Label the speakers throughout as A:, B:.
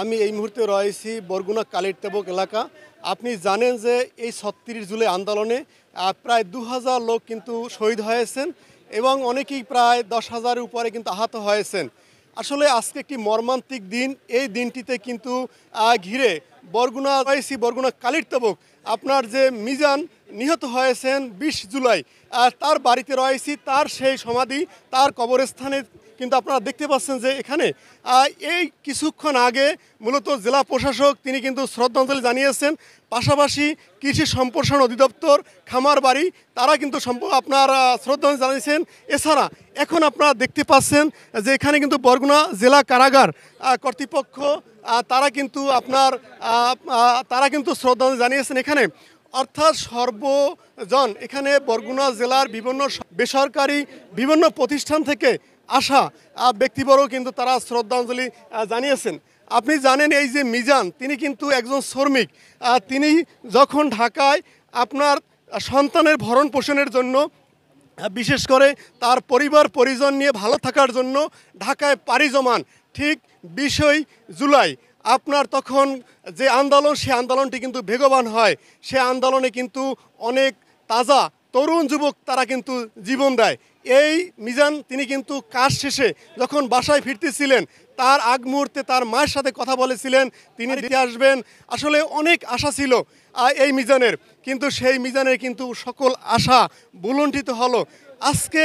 A: আমি এই মুহূর্তে রয়েছি বরগুনা কালিরতেবক এলাকা। আপনি জানেন যে এই ৩৬ জুলাই আন্দোলনে প্রায় ২,০০০ লোক কিন্তু শহীদ হয়েছেন এবং অনেকেই প্রায় ১০,০০০-এর উপরে কিন্তু আহত হয়েছেন। আসলে আজকে একটি মর্মান্তিক দিন। এই দিনটিতে কিন্তু ঘিরে বরগুনা কালিরতেবক আপনার যে মিজান নিহত হয়েছেন ২০ জুলাই, তার বাড়িতে রয়েছি, তার সেই সমাধি, তার কবরস্থানে কিন্তু আপনারা দেখতে পাচ্ছেন যে এখানে এই কিছুক্ষণ আগে মূলত জেলা প্রশাসক তিনি কিন্তু শ্রদ্ধাঞ্জলি জানিয়েছেন। পাশাপাশি কৃষি সম্প্রসারণ অধিদপ্তর, খামার বাড়ি তারা কিন্তু আপনার শ্রদ্ধাঞ্জলি জানিয়েছেন। এছাড়া এখন আপনারা দেখতে পাচ্ছেন যে এখানে কিন্তু বরগুনা জেলা কারাগার কর্তৃপক্ষ তারা কিন্তু শ্রদ্ধাঞ্জলি জানিয়েছেন এখানে। অর্থাৎ সর্বজন এখানে বরগুনা জেলার বিভিন্ন বেসরকারি বিভিন্ন প্রতিষ্ঠান থেকে আসা ব্যক্তিবর্গ কিন্তু তারা শ্রদ্ধাঞ্জলি জানিয়েছেন। আপনি জানেন এই যে মিজান তিনি কিন্তু একজন শ্রমিক। তিনি যখন ঢাকায় আপনার সন্তানের ভরণ পোষণের জন্য, বিশেষ করে তার পরিবার পরিজন নিয়ে ভালো থাকার জন্য ঢাকায় পাড়ি জমান ঠিক ২০ জুলাই আপনার তখন যে আন্দোলন, সে আন্দোলনটি কিন্তু বেগবান হয়। সে আন্দোলনে কিন্তু অনেক তাজা তরুণ যুবক তারা কিন্তু জীবন দেয়। এই মিজান তিনি কিন্তু কাজ শেষে যখন বাসায় ফিরতেছিলেন, তার আগ মুহূর্তে তার মায়ের সাথে কথা বলেছিলেন তিনি দিতে আসবেন। আসলে অনেক আশা ছিল এই মিজানের, কিন্তু সেই মিজানের কিন্তু সকল আশা ভুলুণ্ঠিত হলো। আজকে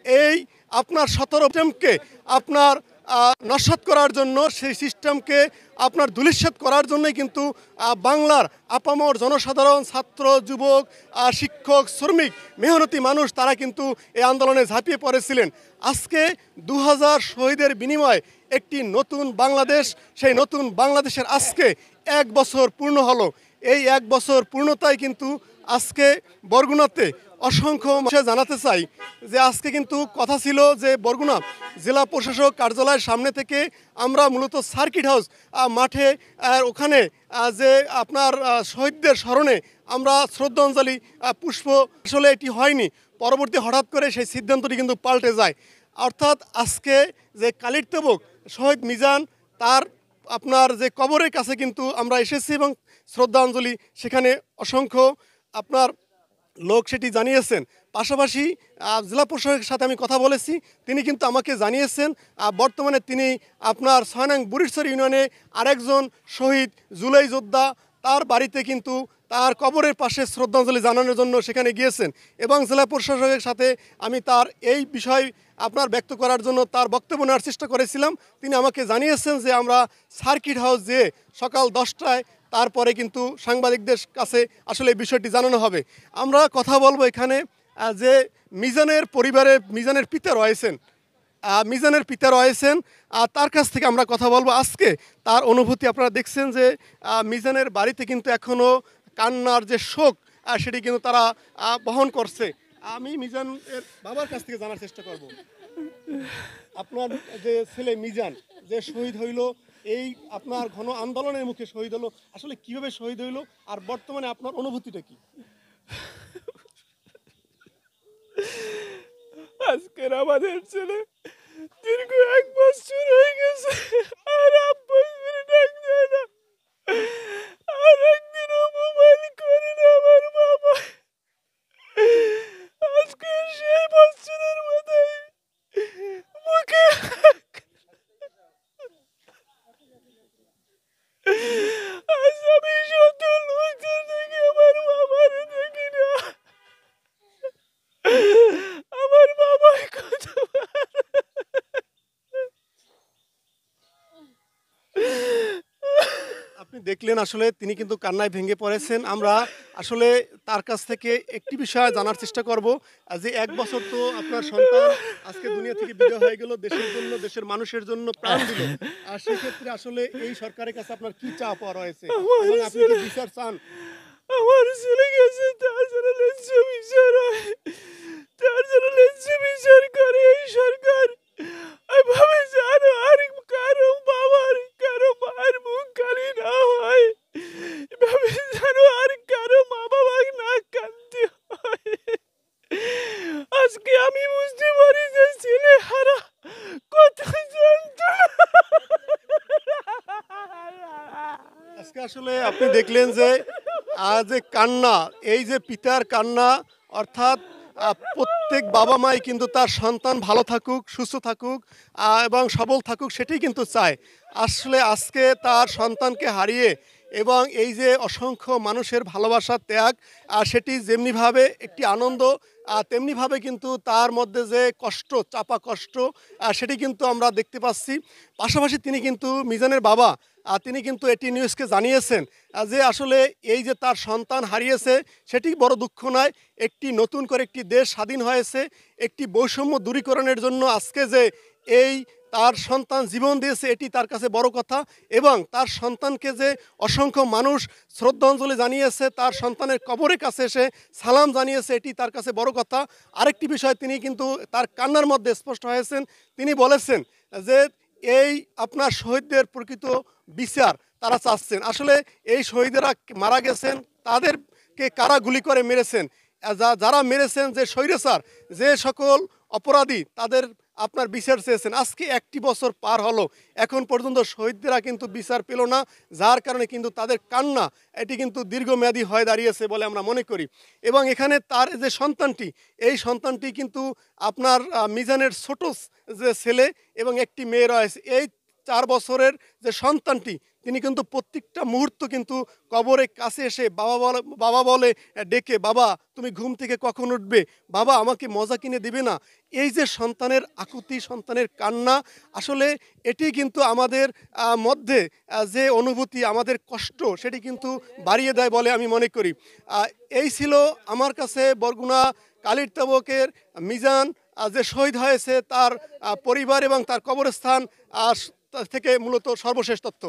A: এই আপনার ১৭ সিস্টেমকে আপনার নস্যাৎ করার জন্য, সেই সিস্টেমকে আপনার ধূলিসাৎ করার জন্যই কিন্তু বাংলার আপামর জনসাধারণ, ছাত্র, যুবক, শিক্ষক, শ্রমিক, মেহনতি মানুষ তারা কিন্তু এই আন্দোলনে ঝাঁপিয়ে পড়েছিলেন। আজকে ২,০০০ শহীদের বিনিময়ে একটি নতুন বাংলাদেশ, সেই নতুন বাংলাদেশের আজকে ১ বছর পূর্ণ হলো। এই ১ বছর পূর্ণতায় কিন্তু আজকে বরগুনাতে অসংখ্য জানাতে চাই যে আজকে কিন্তু কথা ছিল যে বরগুনা জেলা প্রশাসক কার্যালয়ের সামনে থেকে আমরা মূলত সার্কিট হাউস মাঠে ওখানে যে আপনার শহীদদের স্মরণে আমরা শ্রদ্ধাঞ্জলি পুষ্প, আসলে এটি হয়নি। পরবর্তী হঠাৎ করে সেই সিদ্ধান্তটি কিন্তু পাল্টে যায়। অর্থাৎ আজকে যে কালিরতেবক শহীদ মিজান তার আপনার যে কবরের কাছে কিন্তু আমরা এসেছি এবং শ্রদ্ধাঞ্জলি সেখানে অসংখ্য আপনার লোক সেটি জানিয়েছেন। পাশাপাশি জেলা প্রশাসকের সাথে আমি কথা বলেছি, তিনি কিন্তু আমাকে জানিয়েছেন বর্তমানে তিনি আপনার ৬ নং বুড়িরচর ইউনিয়নে আরেকজন শহীদ জুলাই যোদ্ধা তার বাড়িতে কিন্তু তার কবরের পাশে শ্রদ্ধাঞ্জলি জানানোর জন্য সেখানে গিয়েছেন এবং জেলা প্রশাসকের সাথে আমি তার এই বিষয় আপনার ব্যক্ত করার জন্য তার বক্তব্য নেওয়ার চেষ্টা করেছিলাম। তিনি আমাকে জানিয়েছেন যে আমরা সার্কিট হাউস যেয়ে সকাল ১০টায় তারপরে কিন্তু সাংবাদিকদের কাছে আসলে এই বিষয়টি জানানো হবে। আমরা কথা বলবো এখানে যে মিজানের পরিবারে মিজানের পিতা রয়েছেন, তার কাছ থেকে আমরা কথা বলবো। আজকে তার অনুভূতি আপনারা দেখছেন যে মিজানের বাড়িতে কিন্তু এখনও কান্নার যে শোক সেটি কিন্তু তারা বহন করছে। আমি মিজানের বাবার কাছ থেকে জানার চেষ্টা করব, আপনার যে ছেলে মিজান যে শহীদ হইল, এই আপনার ঘন আন্দোলনের মুখে শহীদ হলো, আসলে কিভাবে শহীদ হইল আর বর্তমানে আপনার অনুভূতিটা কি?
B: আজকের আমাদের ছেলে দীর্ঘ ১ বছর হয়ে গেছে আর আব্বা করে ডাক দেয় না, আর একদিনও মোবাইল করে না আমার বাবা। আজকে সেই বছরের মাথায় মুখে আজ আমি শত লোকজন থেকে আমার বাবার দেখি না। আমার বাবা কত
A: আপনি দেখলেন আসলে তিনি কিন্তু কান্নায় ভেঙে পড়েছেন। আমরা আসলে তার কাছ থেকে একটি বিষয় জানার চেষ্টা করব যে ১ বছর তো আপনার সন্তান আজকে দুনিয়া থেকে বিদায় হয়ে গেল, দেশের জন্য, দেশের মানুষের জন্য প্রাণ দিল। আর সেক্ষেত্রে আসলে এই সরকারের কাছে আপনার কি চাওয়া পাওয়া রয়েছে এবং আপনি কি বিচার চান?
B: আমার ছেলে গেছে, তার জন্য ন্যায্য বিচার হয়, তার জন্য ন্যায্য বিচার করে এই সরকার। এভাবে যেন আর কারো বাবার, কারো মায়ের মুখ খালি না হয়, এভাবে যেন আর কারো মা বাবা না কাঁদতে হয়। আজকে আমি বুঝতে পারি যে ছেলে হারা কত যন্ত্রণা।
A: আজকে আসলে আপনি দেখলেন যে যে কান্না, এই যে পিতার কান্না, অর্থাৎ প্রত্যেক বাবা মাই কিন্তু তার সন্তান ভালো থাকুক, সুস্থ থাকুক এবং সবল থাকুক সেটাই কিন্তু চায়। আসলে আজকে তার সন্তানকে হারিয়ে এবং এই যে অসংখ্য মানুষের ভালোবাসা, ত্যাগ, সেটি যেমনিভাবে একটি আনন্দ, তেমনিভাবে কিন্তু তার মধ্যে যে কষ্ট, চাপা কষ্ট, সেটি কিন্তু আমরা দেখতে পাচ্ছি। পাশাপাশি তিনি কিন্তু মিজানের বাবা, তিনি কিন্তু এটি নিউজকে জানিয়েছেন যে আসলে এই যে তার সন্তান হারিয়েছে সেটি বড় দুঃখ নয়। একটি নতুন করে একটি দেশ স্বাধীন হয়েছে, একটি বৈষম্য দূরীকরণের জন্য আজকে যে এই তার সন্তান জীবন দিয়েছে এটি তার কাছে বড় কথা, এবং তার সন্তানকে যে অসংখ্য মানুষ শ্রদ্ধাঞ্জলি জানিয়েছে, তার সন্তানের কবরের কাছে এসে সালাম জানিয়েছে, এটি তার কাছে বড় কথা। আরেকটি বিষয় তিনি কিন্তু তার কান্নার মধ্যে স্পষ্ট হয়েছেন, তিনি বলেছেন যে এই আপনার শহীদদের প্রকৃত বিচার তারা চাচ্ছেন। আসলে এই শহীদেরা মারা গেছেন, তাদেরকে কারা গুলি করে মেরেছেন, যারা মেরেছেন, যে স্বৈরাচার, যে সকল অপরাধী, তাদের আপনার বিচার চেয়েছেন। আজকে একটি বছর পার হলো, এখন পর্যন্ত শহীদরা কিন্তু বিচার পেল না, যার কারণে কিন্তু তাদের কান্না এটি কিন্তু দীর্ঘমেয়াদী হয়ে দাঁড়িয়েছে বলে আমরা মনে করি। এবং এখানে তার যে সন্তানটি, এই সন্তানটি কিন্তু আপনার মিজানের ছোট যে ছেলে এবং একটি মেয়ে রয়েছে, এই 4 বছরের যে সন্তানটি, তিনি কিন্তু প্রত্যেকটা মুহূর্ত কিন্তু কবরের কাছে এসে বাবা বলে ডেকে, বাবা তুমি ঘুম থেকে কখন উঠবে, বাবা আমাকে মজা কিনে দিবে না। এই যে সন্তানের আকুতি, সন্তানের কান্না, আসলে এটি কিন্তু আমাদের মধ্যে যে অনুভূতি, আমাদের কষ্ট, সেটি কিন্তু বাড়িয়ে দেয় বলে আমি মনে করি। এই ছিল আমার কাছে বরগুনা কালির তাবকের মিজান যে শহীদ হয়েছে, তার পরিবার এবং তার কবরস্থান থেকে মূলত সর্বশেষ তথ্য।